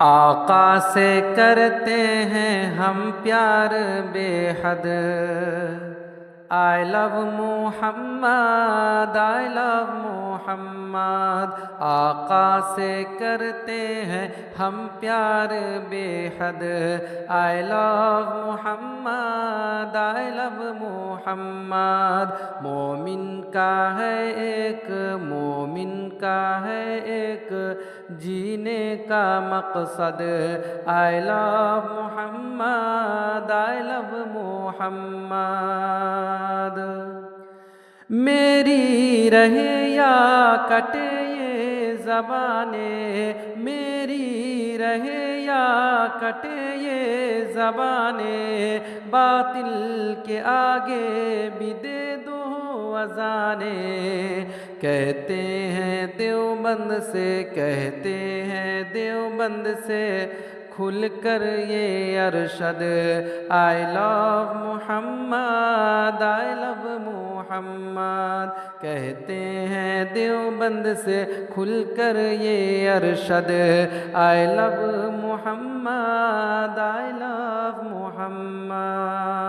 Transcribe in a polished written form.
آقا سے کرتے ہیں ہم پیار بے حد، I love Muhammad I love محمد۔ آقا سے کرتے ہیں ہم پیار بے حد، I love Muhammad I love محمد۔ مومن کا ہے ایک، مومن کا ہے ایک جینے کا مقصد، I love Muhammad I love محمد۔ میری رہے یا کٹے یہ زبانیں، میری رہے یا کٹے یہ زبانیں، باطل کے آگے بھی دے دو اذانیں۔ کہتے ہیں دیوبند سے، کہتے ہیں دیوبند سے کھل کر یہ Arshad, I love Muhammad I love محمد۔ کہتے ہیں دیوبند سے کھل کر یہ Arshad, I love Muhammad I love Muhammad.